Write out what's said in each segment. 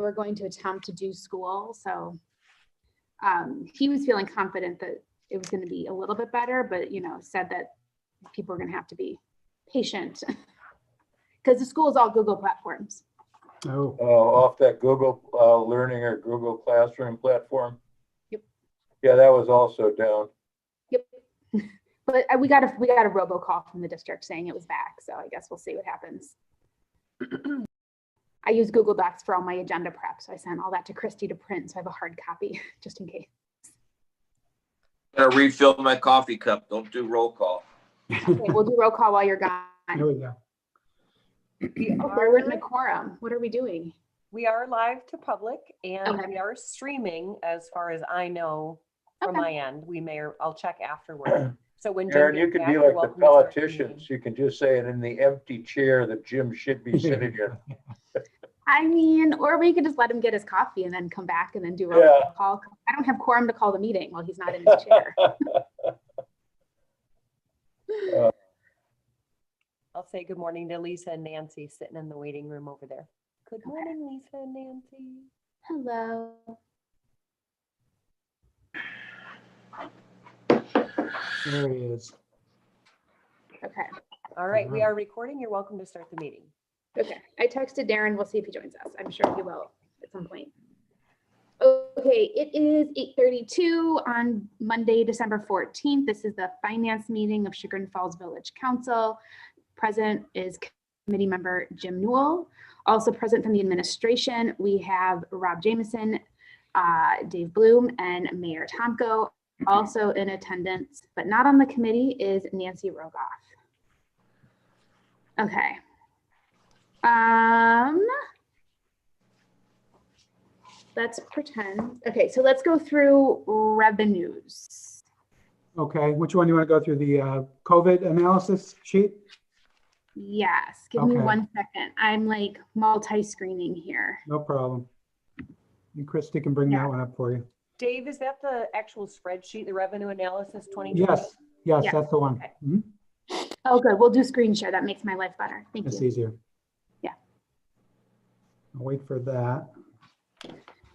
were going to attempt to do school. So he was feeling confident that it was going to be a little bit better, but, you know, said that people are going to have to be patient because the school is all Google platforms. Oh, Off that Google Learning or Google Classroom platform. Yep. Yeah, that was also down. Yep. But we got a robocall from the district saying it was back. So I guess we'll see what happens. I use Google Docs for all my agenda prep. So I sent all that to Christy to print. So I have a hard copy just in case. Gotta refill my coffee cup. Don't do roll call. Okay, we'll do roll call while you're gone. there we go. We're in the quorum. What are we doing? We are live to public and Okay. we are streaming as far as I know from Okay. my end. We may, or I'll check afterwards. So when Jim Aaron, you gets could back, be you're like the welcome to start the politicians. meeting. You can just say it in the empty chair that Jim should be sitting in. I mean, or we could just let him get his coffee and then come back and then do a Yeah. roll call. I don't have quorum to call the meeting while he's not in his chair. I'll say good morning to Lisa and Nancy sitting in the waiting room over there. Good Okay. morning, Lisa and Nancy. Hello. There he is. Okay. All right, we are recording. You're welcome to start the meeting. Okay. I texted Darren. We'll see if he joins us. I'm sure he will at some point. Okay. It is 8:32 on Monday, December 14th. This is the finance meeting of Chagrin Falls Village Council. Present is committee member Jim Newell. Also present from the administration, we have Rob Jameson, Dave Bloom, and Mayor Tomko. Also in attendance, but not on the committee, is Nancy Rogoff. Okay. Let's pretend. Okay, so let's go through revenues. Okay, which one do you want to go through? The COVID analysis sheet? Yes, give me Okay. 1 second. I'm like multi-screening here. No problem. And Christy can bring Yeah. that one up for you. Dave, is that the actual spreadsheet, the revenue analysis 2020? Yes, yes, Yeah. that's the one. Okay. Mhm. Oh, good. We'll do screen share. That makes my life better. Thank It's you. easier. Yeah. I'll wait for that.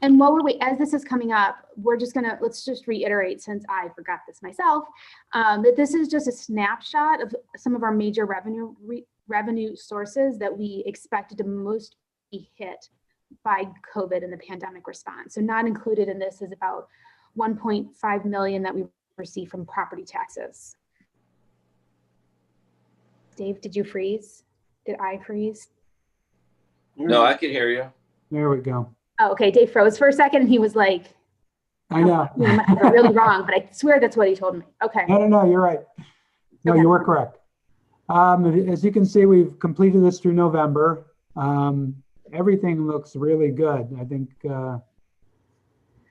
And while we're as this is coming up, let's just reiterate, since I forgot this myself, that this is just a snapshot of some of our major revenue sources that we expected to most be hit by COVID and the pandemic response. So not included in this is about 1.5 million that we receive from property taxes. Dave, did you freeze? Did I freeze? No, I can hear you. There we go. Oh, okay. Dave froze for a second and he was like, I know. you might have it really wrong, but I swear that's what he told me. Okay. No, you're right. No, Okay. you were correct. As you can see, we've completed this through November. Everything looks really good. I think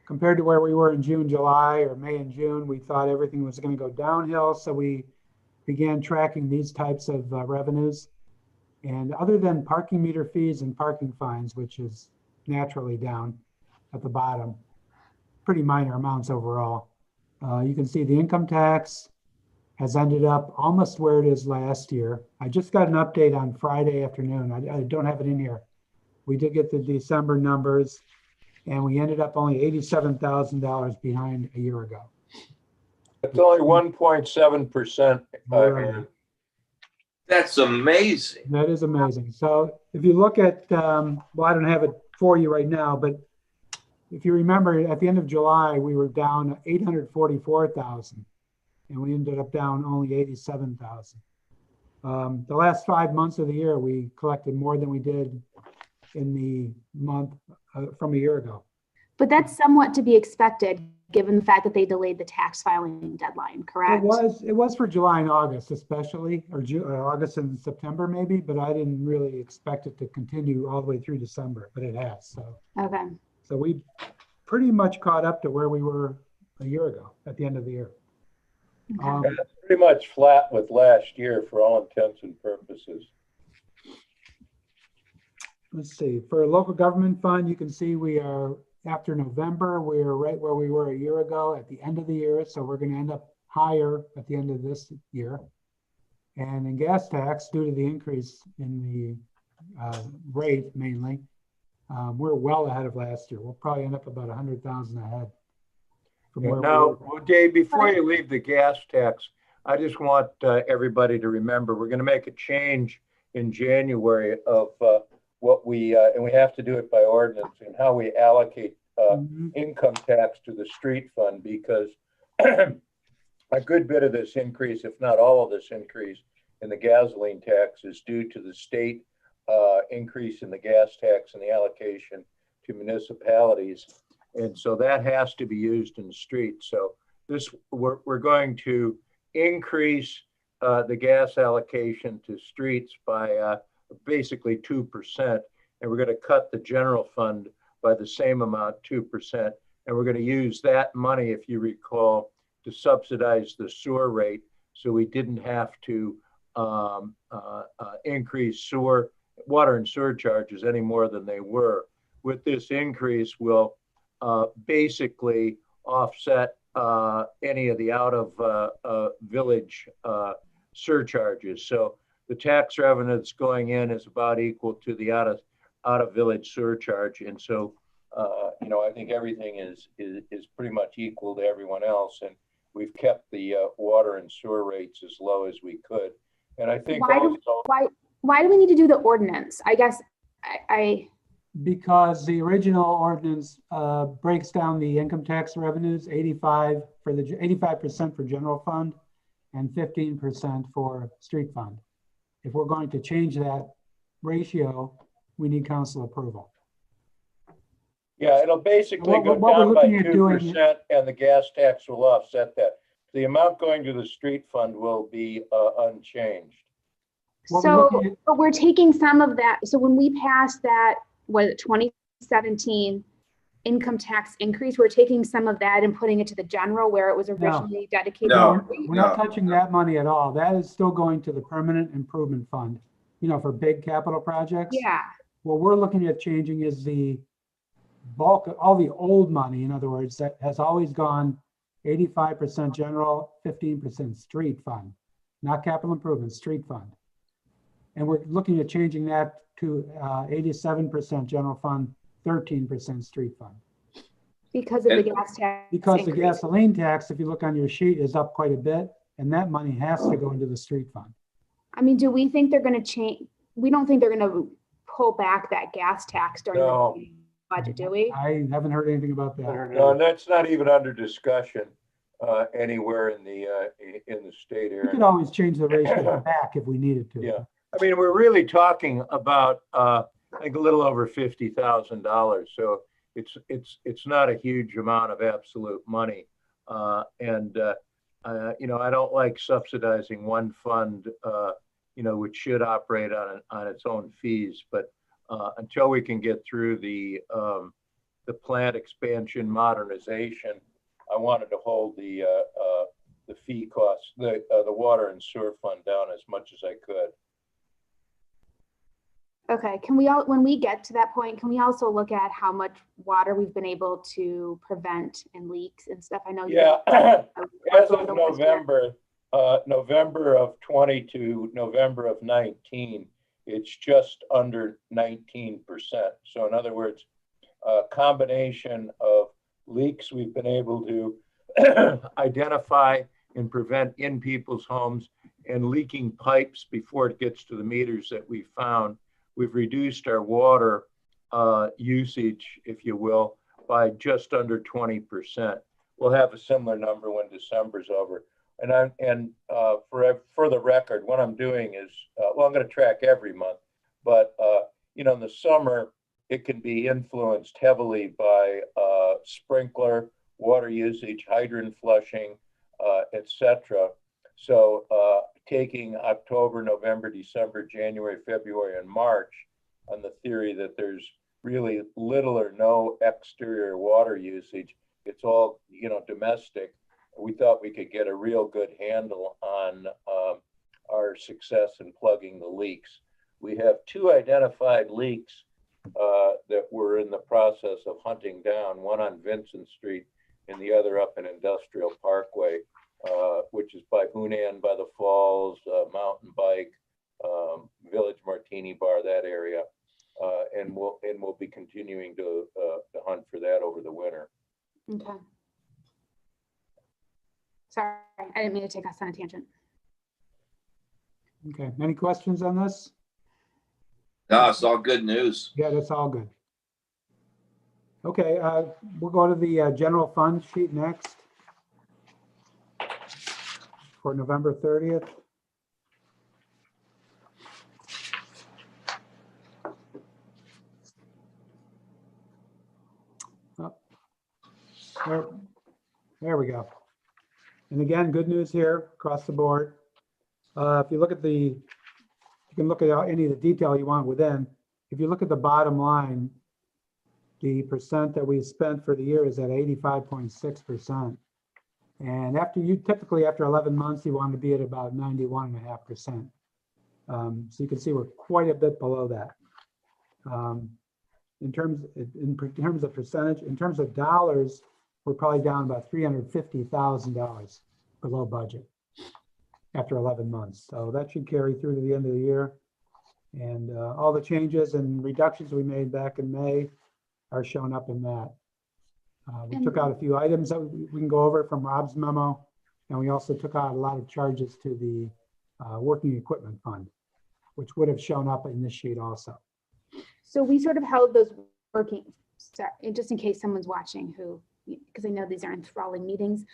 compared to where we were in June, July, or May and June, we thought everything was going to go downhill. So we began tracking these types of revenues. And other than parking meter fees and parking fines, which is naturally down at the bottom, pretty minor amounts overall. You can see the income tax has ended up almost where it is last year. I just got an update on Friday afternoon. I don't have it in here. We did get the December numbers and we ended up only $87,000 behind a year ago. It's only 1.7%. Right. That's amazing. That is amazing. So if you look at, well, I don't have it for you right now, but if you remember at the end of July, we were down 844,000 and we ended up down only 87,000. The last 5 months of the year, we collected more than we did in the month from a year ago. But that's somewhat to be expected, given the fact that they delayed the tax filing deadline, correct? It was for July and August especially, or August and September maybe, but I didn't really expect it to continue all the way through December, but it has. Okay. So we pretty much caught up to where we were a year ago at the end of the year. Okay. It's pretty much flat with last year for all intents and purposes. Let's see, for a local government fund, you can see we are, after November, we are right where we were a year ago at the end of the year. So we're going to end up higher at the end of this year. And in gas tax, due to the increase in the rate mainly, We're well ahead of last year. We'll probably end up about 100,000 ahead. From where we Now, were. well, Dave, before you leave the gas tax, I just want everybody to remember, we're going to make a change in January of what we, and we have to do it by ordinance, and how we allocate Mhm. income tax to the street fund, because a good bit of this increase, if not all of this increase in the gasoline tax, is due to the state increase in the gas tax and the allocation to municipalities. And so that has to be used in the street. So we're going to increase the gas allocation to streets by basically 2%. And we're going to cut the general fund by the same amount, 2%. And we're going to use that money, if you recall, to subsidize the sewer rate. So we didn't have to increase water and sewer charges any more than they were. With this increase, we'll basically offset any of the out of village surcharges. So the tax revenue that's going in is about equal to the out of village surcharge. And so, I think everything is pretty much equal to everyone else. And we've kept the water and sewer rates as low as we could. And I think Why do we need to do the ordinance? I guess Because the original ordinance breaks down the income tax revenues, 85% for general fund and 15% for street fund. If we're going to change that ratio, we need council approval. Yeah, it'll basically go down by 2%, and the gas tax will offset that. The amount going to the street fund will be unchanged. but we're taking some of that. So when we passed that, was it 2017 income tax increase, we're taking some of that and putting it to the general where it was originally dedicated. No. We're not touching that money at all. That is still going to the permanent improvement fund, for big capital projects. Yeah. What we're looking at changing is the bulk of all the old money, in other words, that has always gone 85% general, 15% street fund, not capital improvement, street fund. And we're looking at changing that to 87% general fund, 13% street fund. Because of the gas tax. Because increase. the gasoline tax, if you look on your sheet, is up quite a bit, and that money has to go into the street fund. I mean, do we think they're going to change? We don't think they're going to pull back that gas tax during the budget, do we? I haven't heard anything about that. No, and that's not even under discussion anywhere in the state area. We could always change the ratio back if we needed to. Yeah, I mean, we're really talking about I think a little over $50,000. So it's not a huge amount of absolute money, and I don't like subsidizing one fund, which should operate on its own fees, but. Until we can get through the plant expansion modernization, I wanted to hold the fee costs, the water and sewer fund down as much as I could. Okay, when we get to that point, can we also look at how much water we've been able to prevent and leaks and stuff? I know. Yeah, as of November of 20 to November of 19. It's just under 19%. So in other words, a combination of leaks we've been able to identify and prevent in people's homes, and leaking pipes before it gets to the meters that we found. We've reduced our water usage, if you will, by just under 20%. We'll have a similar number when December's over. And for the record, what I'm doing is, I'm going to track every month, but in the summer, it can be influenced heavily by sprinkler, water usage, hydrant flushing, etc. So taking October, November, December, January, February, and March on the theory that there's really little or no exterior water usage, it's all, domestic. We thought we could get a real good handle on our success in plugging the leaks. We have 2 identified leaks that we're in the process of hunting down, one on Vincent Street and the other up in Industrial Parkway, which is by Hunan, by the Falls, Mountain Bike, Village Martini Bar, that area. And we'll be continuing to hunt for that over the winter. Okay. Sorry, I didn't mean to take us on a tangent. Okay, any questions on this? No, it's all good news. Yeah, that's all good. Okay, we'll go to the general fund sheet next for November 30th. Oh, there we go. And again, good news here across the board. If you look at you can look at any of the detail you want within. If you look at the bottom line, the percent that we spent for the year is at 85.6%. And typically after 11 months, you want to be at about 91.5%. So you can see we're quite a bit below that. In terms of percentage, in terms of dollars, we're probably down about $350,000 below budget after 11 months. So that should carry through to the end of the year. And all the changes and reductions we made back in May are shown up in that. We took out a few items that we can go over from Rob's memo. And we also took out a lot of charges to the working equipment fund, which would have shown up in this sheet also. So we sort of held those working, sorry, just in case someone's watching because I know these are enthralling meetings.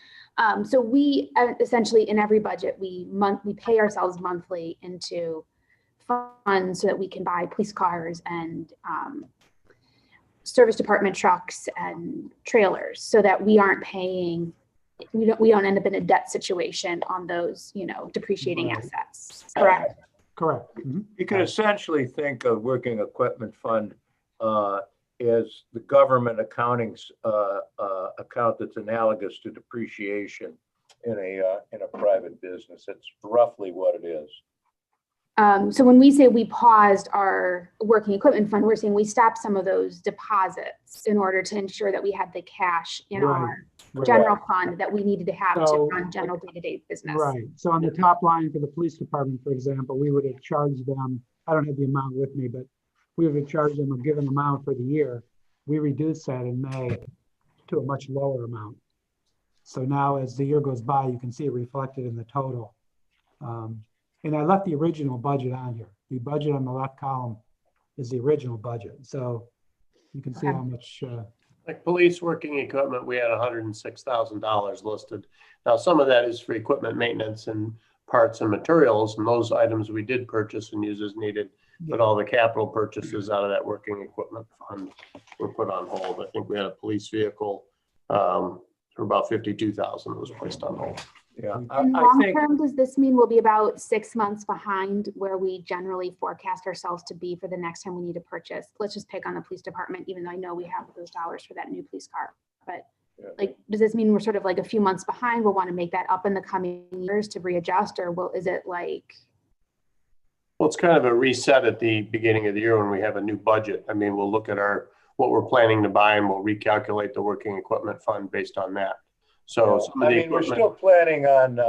So we essentially in every budget, we pay ourselves monthly into funds so that we can buy police cars and service department trucks and trailers so that we aren't paying, we don't end up in a debt situation on those, depreciating Right. assets, correct? Correct. Mhm. You can essentially think of working equipment fund as the government accounting account that's analogous to depreciation in a private business. That's roughly what it is. So when we say we paused our working equipment fund, we're saying we stopped some of those deposits in order to ensure that we had the cash in our general fund that we needed to have to run general day-to-day business. Right. So on the top line for the police department, for example, we would have charged them, I don't have the amount with me, but we would have charged them a given amount for the year. We reduced that in May to a much lower amount. So now as the year goes by, you can see it reflected in the total. And I left the original budget on here. The budget on the left column is the original budget. So you can see how much. Like police working equipment, we had $106,000 listed. Now, some of that is for equipment maintenance and parts and materials, and those items we did purchase and use as needed. But all the capital purchases out of that working equipment fund were put on hold. I think we had a police vehicle for about $52,000 that was placed on hold. Yeah, And I long think term, does this mean we'll be about 6 months behind where we generally forecast ourselves to be for the next time we need to purchase? Let's just pick on the police department, even though I know we have those dollars for that new police car. But does this mean we're sort of like a few months behind? We'll want to make that up in the coming years to readjust, or is it like? Well, it's kind of a reset at the beginning of the year when we have a new budget. I mean, we'll look at what we're planning to buy and we'll recalculate the working equipment fund based on that. So we're still planning on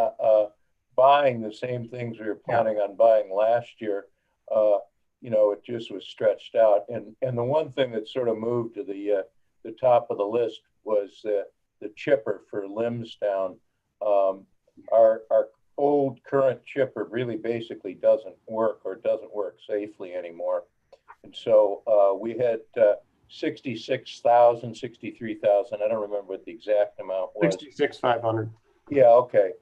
buying the same things we were planning on buying last year. It just was stretched out. And the one thing that sort of moved to the top of the list was the chipper for Limstown. Our old current chipper really basically doesn't work safely anymore. And so we had 66,000, 63,000. I don't remember what the exact amount was. 66,500. Yeah, okay.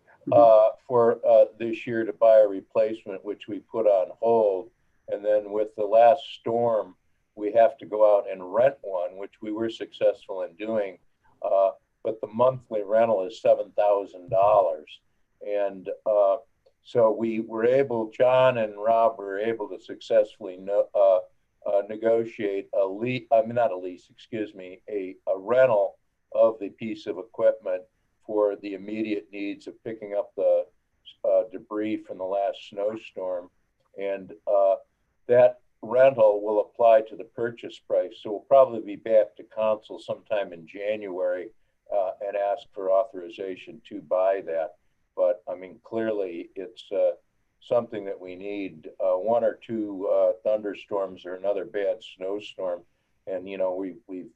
For this year to buy a replacement, which we put on hold. And then with the last storm, we have to go out and rent one, which we were successful in doing. But the monthly rental is $7,000. And so we were able, John and Rob were able to successfully negotiate a rental of the piece of equipment for the immediate needs of picking up the debris from the last snowstorm. And that rental will apply to the purchase price. So we'll probably be back to council sometime in January and ask for authorization to buy that. But I mean, clearly it's something that we need. One or two thunderstorms or another bad snowstorm, and we've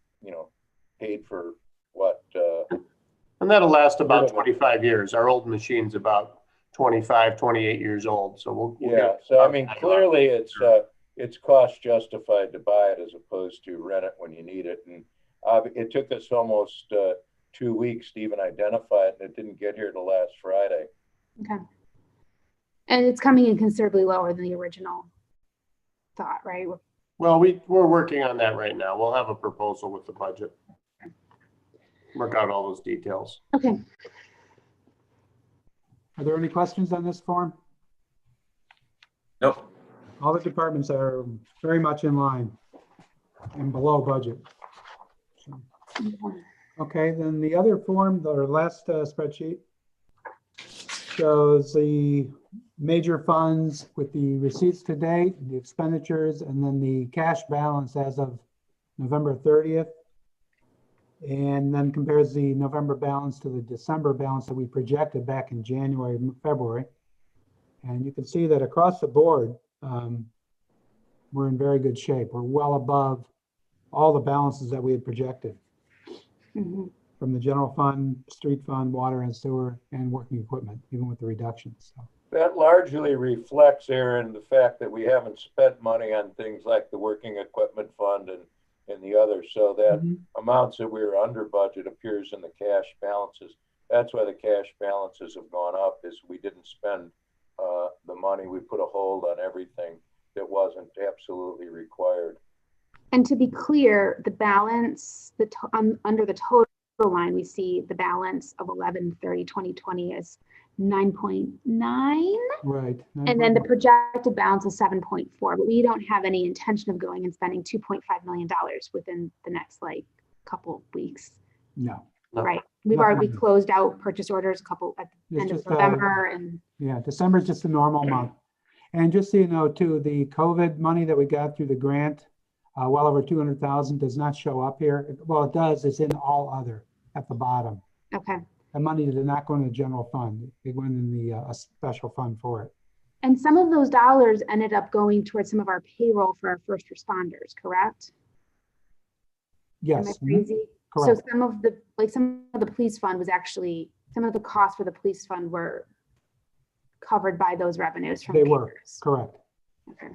paid for what? And that'll last about Minimum. 25 years. Our old machine's about 25, 28 years old. So we'll Yeah. get So I mean, clearly it's cost justified to buy it as opposed to rent it when you need it. And it took us almost 2 weeks to even identify it, and it didn't get here till last Friday. Okay. And it's coming in considerably lower than the original thought, right? Well, we're working on that right now. We'll have a proposal with the budget. Work out all those details. Okay. Are there any questions on this form? Nope. All the departments are very much in line and below budget. So, okay, then the other form, the last spreadsheet, shows the major funds with the receipts to date, the expenditures, and then the cash balance as of November 30th. And then compares the November balance to the December balance that we projected back in January, February. And you can see that across the board, we're in very good shape. We're well above all the balances that we had projected from the general fund, street fund, water and sewer, and working equipment, even with the reductions. So. That largely reflects, Aaron, the fact that we haven't spent money on things like the working equipment fund and the others. So that amounts that we were under budget appears in the cash balances. That's why the cash balances have gone up, is we didn't spend the money. We put a hold on everything that wasn't absolutely required. And to be clear, the balance, under the total line, we see the balance of 11/30/2020 is 9.9. Right. And then the projected balance is 7.4, but we don't have any intention of going and spending $2.5 million within the next couple weeks. No. Right. We've already closed out purchase orders at the end of November. Yeah, December is just a normal month. And just so you know, too, the COVID money that we got through the grant, well over 200,000, does not show up here. Well, it does. It's in all other at the bottom. Okay. The money did not go in the general fund. It went in the a special fund for it. And some of those dollars ended up going towards some of our payroll for our first responders, correct? Yes. Am I crazy? Correct. So some of the police fund was actually, some of the costs for the police fund were covered by those revenues from They were, papers. correct. Okay.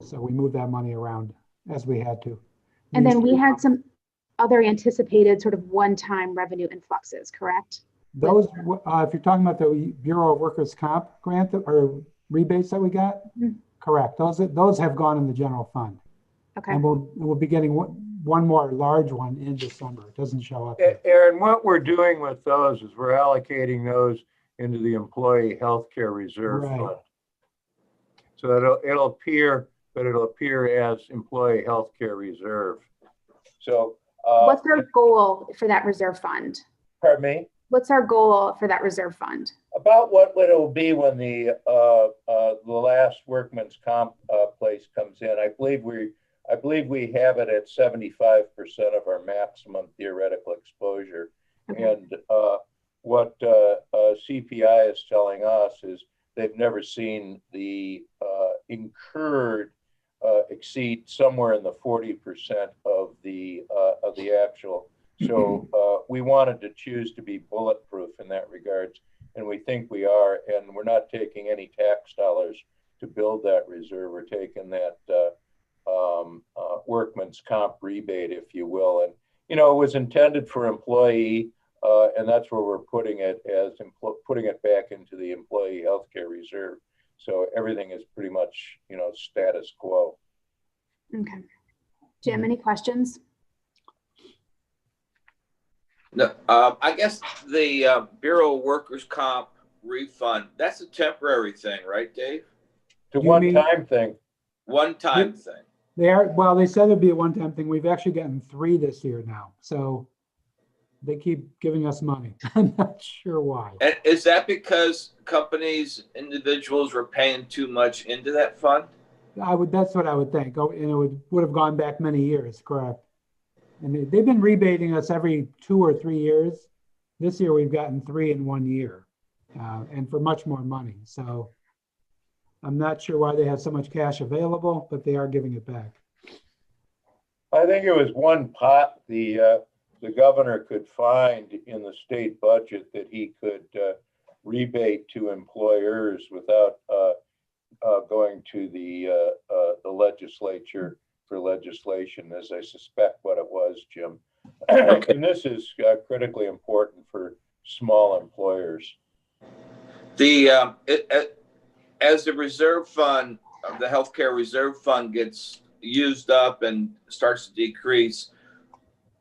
So we moved that money around as we had to. And then we had some other anticipated sort of one-time revenue influxes, correct? Those, if you're talking about the Bureau of Workers' Comp grant or rebates that we got, correct. Those have gone in the general fund. Okay. And we'll be getting one more large one in December. It doesn't show up yet. Aaron, what we're doing with those is we're allocating those into the employee healthcare reserve fund. So it'll appear, but it'll appear as employee healthcare reserve. So what's our goal for that reserve fund? Pardon me? What's our goal for that reserve fund? About what it'll be when the last workman's comp place comes in. I believe we have it at 75% of our maximum theoretical exposure. Okay. And what CPI is telling us is they've never seen the incurred exceed somewhere in the 40% of the actual. So we wanted to choose to be bulletproof in that regards, and we think we are. And we're not taking any tax dollars to build that reserve. We're taking that workman's comp rebate, if you will. And it was intended for employee, and that's where we're putting it, as putting it back into the employee healthcare reserve. So everything is pretty much status quo. Okay. Jim, any questions? No, I guess the Bureau of Workers' Comp refund, that's a temporary thing, right, Dave? It's a You mean- one-time thing. One-time thing. They said it'd be a one-time thing. We've actually gotten 3 this year now. So they keep giving us money. I'm not sure why. And is that because companies, individuals were paying too much into that fund? That's what I would think. Oh, and it would have gone back many years, correct? And they've been rebating us every 2 or 3 years. This year we've gotten 3 in 1 year. and for much more money. So I'm not sure why they have so much cash available, but they are giving it back. I think it was one pot the governor could find in the state budget that he could rebate to employers without going to the legislature for legislation, as I suspect what it was, Jim. Okay. And this is critically important for small employers. The as the reserve fund, the healthcare reserve fund gets used up and starts to decrease,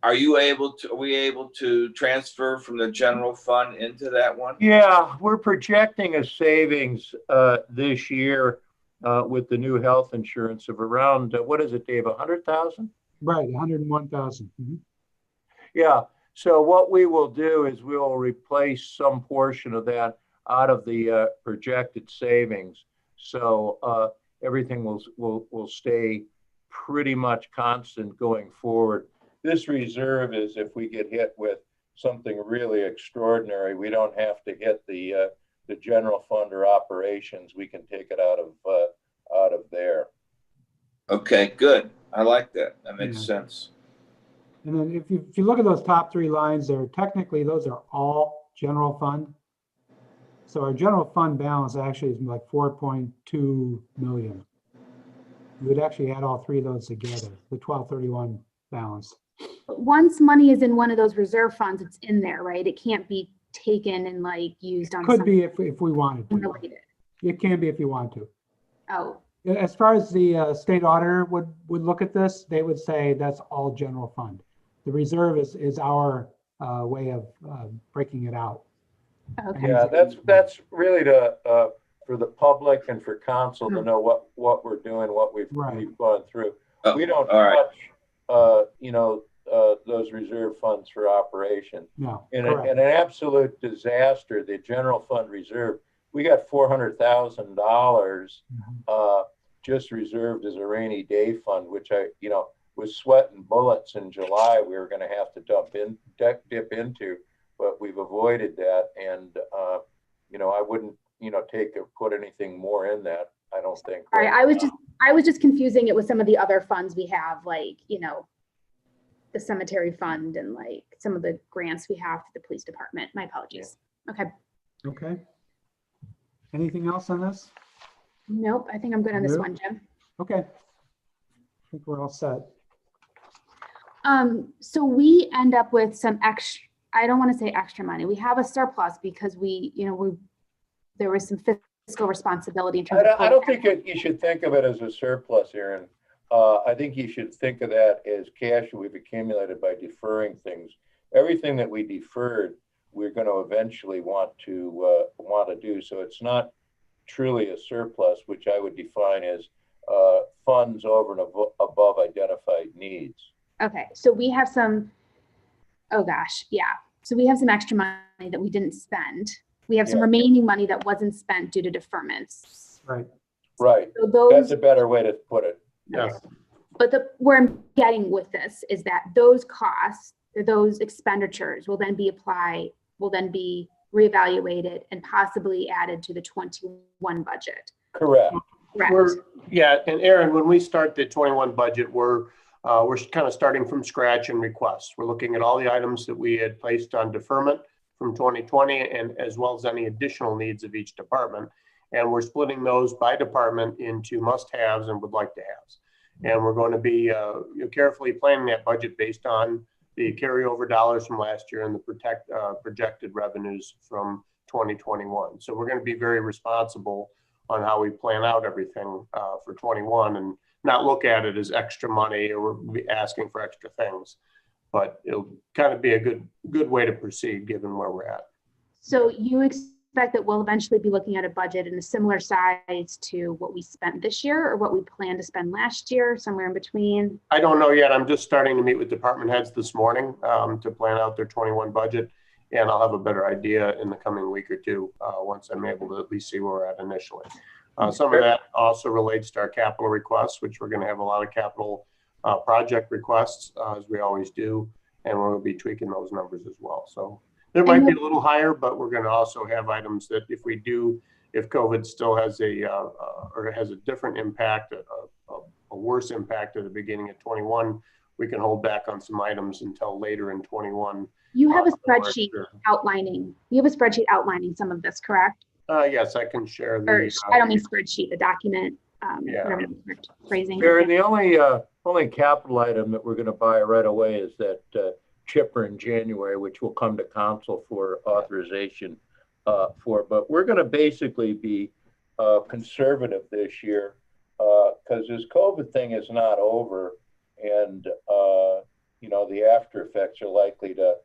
are we able to transfer from the general fund into that one? Yeah, we're projecting a savings this year with the new health insurance of around, what is it, Dave, 100,000? Right, 101,000. Mm-hmm. Yeah, so what we will do is we will replace some portion of that out of the projected savings. So everything will stay pretty much constant going forward. This reserve is if we get hit with something really extraordinary, we don't have to hit the general fund or operations. We can take it out of there. Okay, good. I like that. That makes sense. And then if you look at those top three lines there, technically those are all general fund. So our general fund balance actually is like 4.2 million. You would actually add all three of those together, the 1231 balance. Once money is in one of those reserve funds, it's in there, right? It can't be taken and like used on Could something be if we wanted to. unrelated. It can be if you want to. Oh, As far as the state auditor would look at this, they would say that's all general fund. The reserve is our way of breaking it out. okay. Yeah, that's really for the public and for council to know what we're doing, what we've gone through. We don't touch, those reserve funds for operation. No, in an absolute disaster, the general fund reserve, we got $400,000 just reserved as a rainy day fund, which with sweat and bullets in July, we were going to have to dip into, but we've avoided that. And, I wouldn't, take or put anything more in that. I don't think. All right. I was just confusing it with some of the other funds we have, like, the cemetery fund and like some of the grants we have for the police department. My apologies. Okay. Okay. Anything else on this? Nope. I think I'm good on this one, Jim. Okay. I think we're all set. So we end up with some extra, I don't want to say extra money. We have a surplus because there was some fiscal responsibility in terms of. I don't think you should think of it as a surplus, Aaron. I think you should think of that as cash we've accumulated by deferring things. Everything that we deferred, we're going to eventually want to do. So it's not truly a surplus, which I would define as funds over and above identified needs. Okay, so we have some, oh gosh, yeah. So we have some extra money that we didn't spend. We have some remaining money that wasn't spent due to deferments. Right. Right. So that's a better way to put it. Okay. But where I'm getting with this is that those costs, or those expenditures will then be reevaluated and possibly added to the 21 budget. Correct. Correct. And Aaron, when we start the 21 budget, we're kind of starting from scratch in requests. We're looking at all the items that we had placed on deferment from 2020 and as well as any additional needs of each department. And we're splitting those by department into must-haves and would like to haves. And we're going to be carefully planning that budget based on the carryover dollars from last year and the projected revenues from 2021. So we're going to be very responsible on how we plan out everything for 21 and not look at it as extra money or we'll be asking for extra things. But it'll kind of be a good way to proceed given where we're at. So you expect that we'll eventually be looking at a budget in a similar size to what we spent this year or what we planned to spend last year, somewhere in between? I don't know yet. I'm just starting to meet with department heads this morning to plan out their 21 budget. And I'll have a better idea in the coming week or two once I'm able to at least see where we're at initially. Some of that also relates to our capital requests, which we're going to have a lot of capital project requests as we always do. And we'll be tweaking those numbers as well. So There might be a little higher, but we're going to also have items that if COVID still has or has a different impact, a worse impact at the beginning of 21, we can hold back on some items until later in 21. You have a spreadsheet outlining some of this, correct? Yes, I can share Or the. I don't mean spreadsheet, the document, Yeah. whatever the correct phrasing. Karen, the only capital item that we're going to buy right away is that chipper in January, which will come to council for authorization for. But we're going to basically be conservative this year because this COVID thing is not over, and the after effects are likely to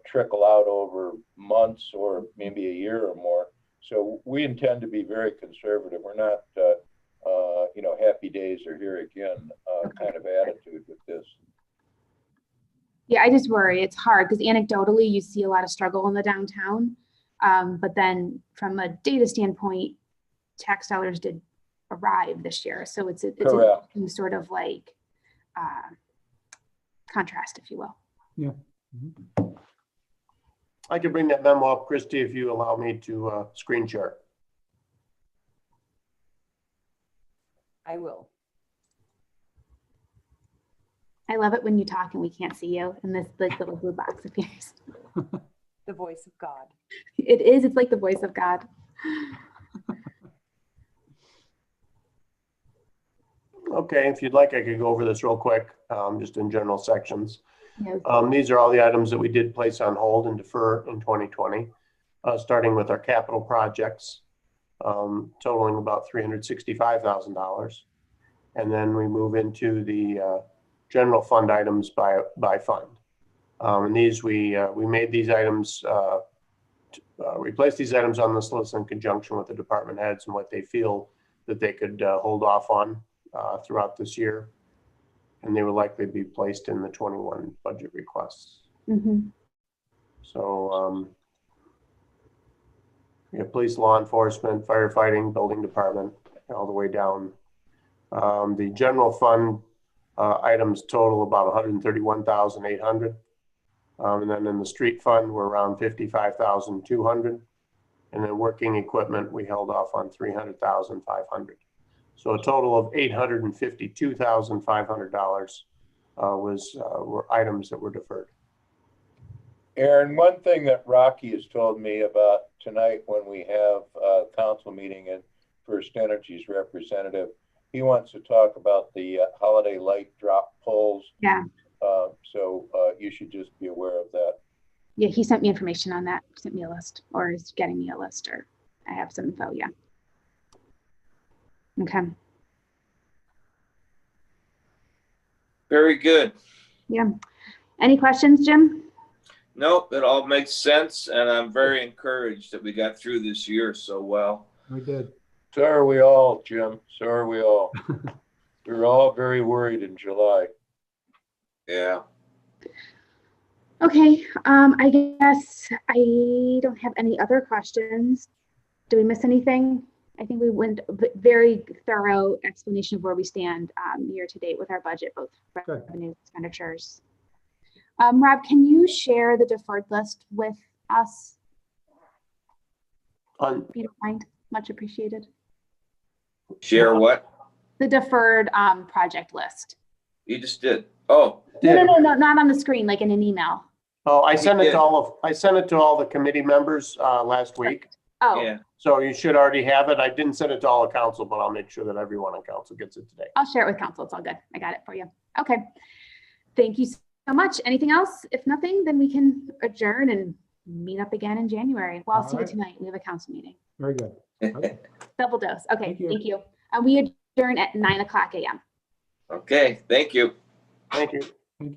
trickle out over months or maybe a year or more. So we intend to be very conservative. We're not happy days are here again kind of attitude with this. Yeah, I just worry it's hard because anecdotally you see a lot of struggle in the downtown. But then from a data standpoint, tax dollars did arrive this year. So it's a sort of like contrast, if you will. Yeah. Mm-hmm. I can bring that memo up, Christy, if you allow me to screen share. I will. I love it when you talk and we can't see you and this like little blue box appears. The voice of God. It is, it's like the voice of God. Okay, if you'd like, I could go over this real quick, just in general sections. Yes. These are all the items that we did place on hold and defer in 2020, starting with our capital projects, totaling about $365,000. And then we move into the general fund items by fund. And these we made these items, we placed these items on this list in conjunction with the department heads and what they feel that they could hold off on throughout this year. And they will likely be placed in the 21 budget requests. Mm-hmm. So we have police, law enforcement, firefighting, building department, all the way down. The general fund items total about 131,800. And then in the street fund, we're around 55,200. And then working equipment, we held off on 300,500. So a total of $852,500 were items that were deferred. Aaron, one thing that Rocky has told me about tonight when we have a council meeting and First Energy's representative, he wants to talk about the holiday light drop poles. Yeah. So you should just be aware of that. Yeah, he sent me information on that, sent me a list, or is getting me a list, or I have some info, yeah. Okay. Very good. Yeah. Any questions, Jim? Nope, it all makes sense, and I'm very encouraged that we got through this year so well. We did. So are we all, Jim. So are we all. We were all very worried in July. Yeah. Okay, I guess I don't have any other questions. Do we miss anything? I think we went very thorough explanation of where we stand year to date with our budget, both revenue expenditures. Rob, can you share the deferred list with us? If you don't mind, much appreciated. Share what? The deferred project list. You just did. Oh. No, not on the screen, like in an email. Oh, I sent it to all the committee members last week. Oh, Yeah. So you should already have it. I didn't send it to all of council, but I'll make sure that everyone on council gets it today. I'll share it with council. It's all good. I got it for you. Okay. Thank you so much. Anything else? If nothing, then we can adjourn and meet up again in January. Well, I'll see you tonight. We have a council meeting. Very good. Okay. Double dose. Okay. Thank you. And we adjourn at 9:00 a.m. Okay, thank you. Thank you.